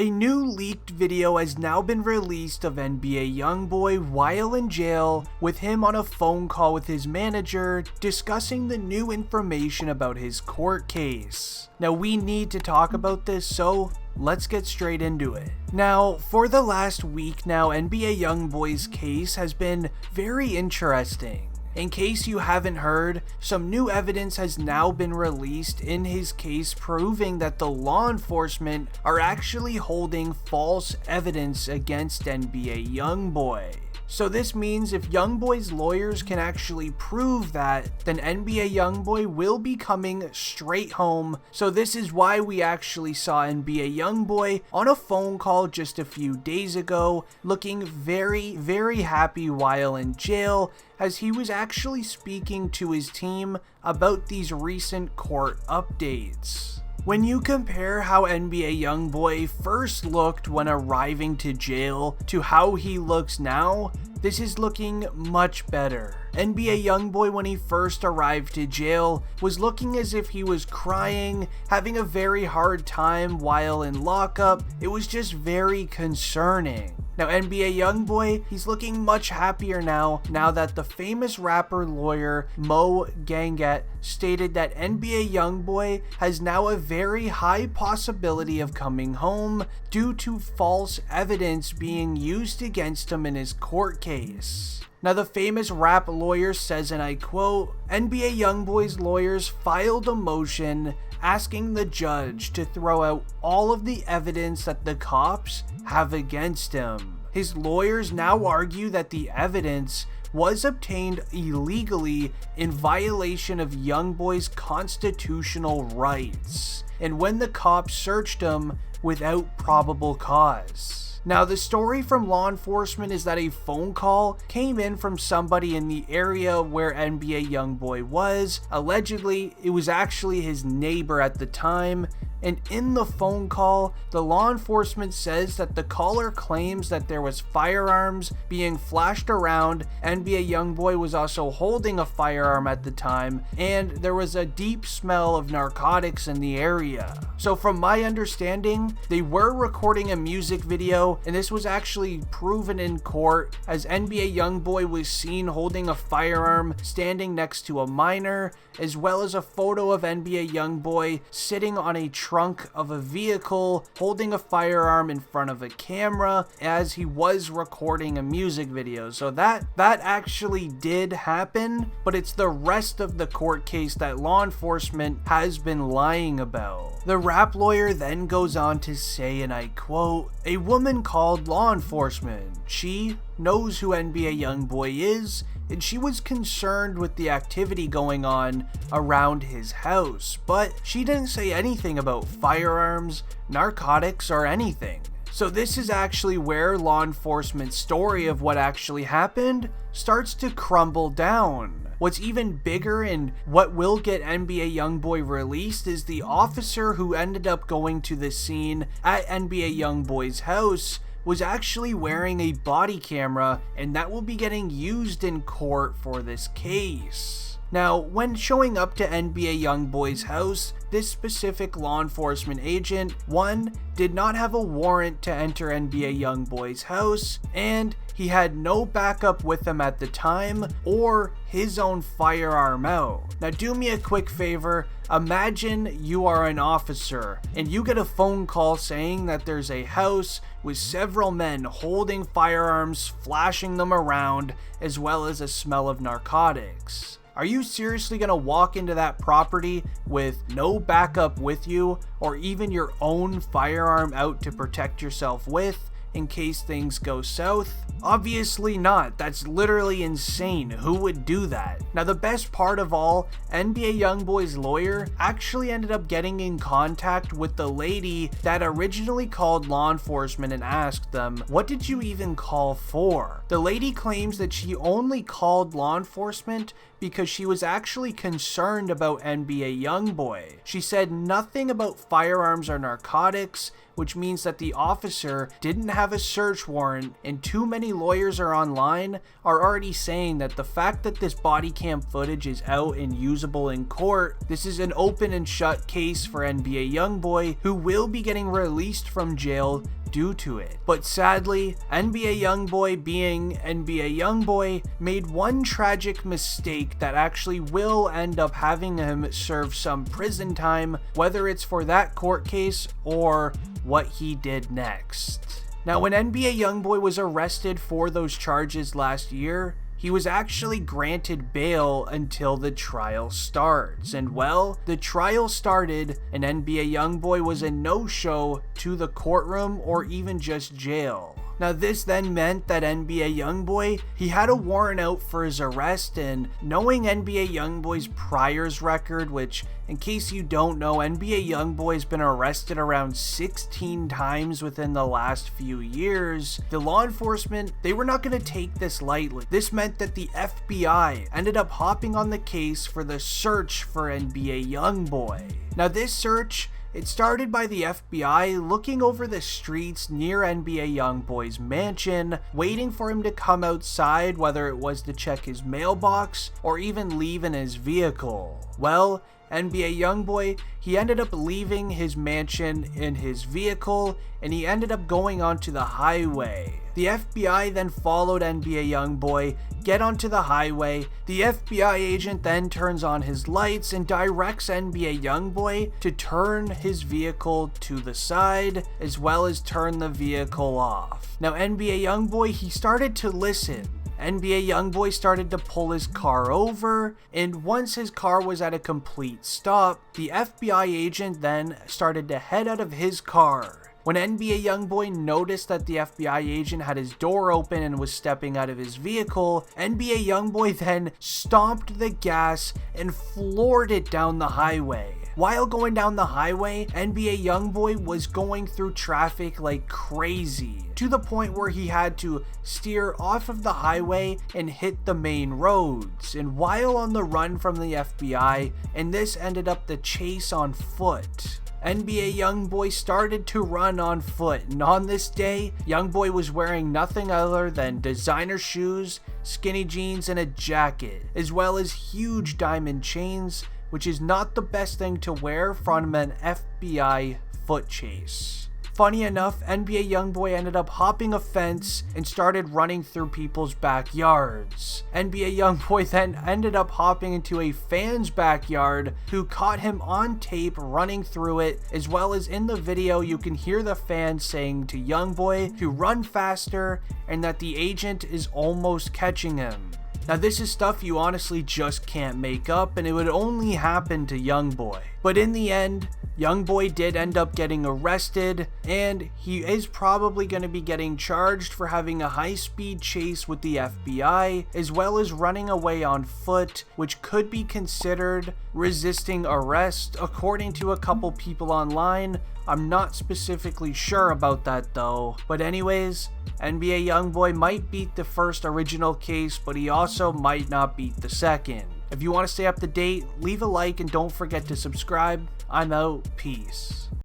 A new leaked video has now been released of NBA YoungBoy while in jail, with him on a phone call with his manager discussing the new information about his court case. Now we need to talk about this, so let's get straight into it. Now, for the last week now, NBA YoungBoy's case has been very interesting. In case you haven't heard, some new evidence has now been released in his case proving that the law enforcement are actually holding false evidence against NBA YoungBoy. So this means if YoungBoy's lawyers can actually prove that, then NBA YoungBoy will be coming straight home. So this is why we actually saw NBA YoungBoy on a phone call just a few days ago, looking very happy while in jail, as he was actually speaking to his team about these recent court updates. When you compare how NBA YoungBoy first looked when arriving to jail to how he looks now, this is looking much better. NBA YoungBoy, when he first arrived to jail, was looking as if he was crying, having a very hard time while in lockup. It was just very concerning. Now NBA YoungBoy, he's looking much happier now that the famous rapper lawyer Mo Gangat stated that NBA YoungBoy has now a very high possibility of coming home due to false evidence being used against him in his court case. Now the famous rap lawyer says, and I quote, NBA YoungBoy's lawyers filed a motion asking the judge to throw out all of the evidence that the cops have against him. His lawyers now argue that the evidence was obtained illegally in violation of YoungBoy's constitutional rights, and when the cops searched him without probable cause. Now the story from law enforcement is that a phone call came in from somebody in the area where NBA YoungBoy was. Allegedly, it was actually his neighbor at the time. And in the phone call, the law enforcement says that the caller claims that there was firearms being flashed around. NBA YoungBoy was also holding a firearm at the time, and there was a deep smell of narcotics in the area. So from my understanding, they were recording a music video, and this was actually proven in court as NBA YoungBoy was seen holding a firearm standing next to a minor, as well as a photo of NBA YoungBoy sitting on a trunk of a vehicle holding a firearm in front of a camera as he was recording a music video. So that actually did happen, but it's the rest of the court case that law enforcement has been lying about. The rap lawyer then goes on to say, and I quote, "A woman called law enforcement. She knows who NBA YoungBoy is, and she was concerned with the activity going on around his house, but she didn't say anything about firearms, narcotics, or anything." So this is actually where law enforcement's story of what actually happened starts to crumble down. What's even bigger and what will get NBA YoungBoy released is the officer who ended up going to the scene at NBA YoungBoy's house was actually wearing a body camera, and that will be getting used in court for this case. Now, when showing up to NBA YoungBoy's house, this specific law enforcement agent, 1, did not have a warrant to enter NBA YoungBoy's house, and he had no backup with him at the time or his own firearm out. Now do me a quick favor, imagine you are an officer and you get a phone call saying that there's a house with several men holding firearms, flashing them around, as well as a smell of narcotics. Are you seriously going to walk into that property with no backup with you, or even your own firearm out to protect yourself with, in case things go south? Obviously not. That's literally insane. Who would do that? Now the best part of all, NBA YoungBoy's lawyer actually ended up getting in contact with the lady that originally called law enforcement and asked them, "What did you even call for?" The lady claims that she only called law enforcement because she was actually concerned about NBA YoungBoy. She said nothing about firearms or narcotics, which means that the officer didn't have a search warrant, and too many lawyers are online are already saying that the fact that this body cam footage is out and usable in court, this is an open and shut case for NBA YoungBoy, who will be getting released from jail due to it. But sadly, NBA YoungBoy, being NBA YoungBoy, made one tragic mistake that actually will end up having him serve some prison time, whether it's for that court case or what he did next. Now, when NBA YoungBoy was arrested for those charges last year, he was actually granted bail until the trial starts. And well, the trial started and NBA YoungBoy was a no-show to the courtroom or even just jail. Now this then meant that NBA YoungBoy, he had a warrant out for his arrest, and knowing NBA YoungBoy's priors record, which in case you don't know, NBA YoungBoy has been arrested around 16 times within the last few years, the law enforcement, they were not going to take this lightly. This meant that the FBI ended up hopping on the case for the search for NBA YoungBoy. Now this search, it started by the FBI looking over the streets near NBA YoungBoy's mansion, waiting for him to come outside, whether it was to check his mailbox or even leave in his vehicle. Well, NBA YoungBoy, he ended up leaving his mansion in his vehicle and he ended up going onto the highway. The FBI then followed NBA YoungBoy, get onto the highway. The FBI agent then turns on his lights and directs NBA YoungBoy to turn his vehicle to the side as well as turn the vehicle off. Now NBA YoungBoy, he started to listen. NBA YoungBoy started to pull his car over, and once his car was at a complete stop, the FBI agent then started to head out of his car. When NBA YoungBoy noticed that the FBI agent had his door open and was stepping out of his vehicle, NBA YoungBoy then stomped the gas and floored it down the highway. While going down the highway, NBA YoungBoy was going through traffic like crazy, to the point where he had to steer off of the highway and hit the main roads. And while on the run from the FBI, and this ended up the chase on foot, NBA YoungBoy started to run on foot, and on this day, YoungBoy was wearing nothing other than designer shoes, skinny jeans, and a jacket, as well as huge diamond chains, which is not the best thing to wear from an FBI foot chase. Funny enough, NBA YoungBoy ended up hopping a fence and started running through people's backyards. NBA YoungBoy then ended up hopping into a fan's backyard who caught him on tape running through it, as well as in the video you can hear the fan saying to YoungBoy to run faster and that the agent is almost catching him. Now this is stuff you honestly just can't make up, and it would only happen to YoungBoy. But in the end, YoungBoy did end up getting arrested, and he is probably going to be getting charged for having a high-speed chase with the FBI, as well as running away on foot, which could be considered resisting arrest, according to a couple people online. I'm not specifically sure about that though. But anyways, NBA YoungBoy might beat the first original case, but he also might not beat the second. If you want to stay up to date, leave a like and don't forget to subscribe. I'm out. Peace.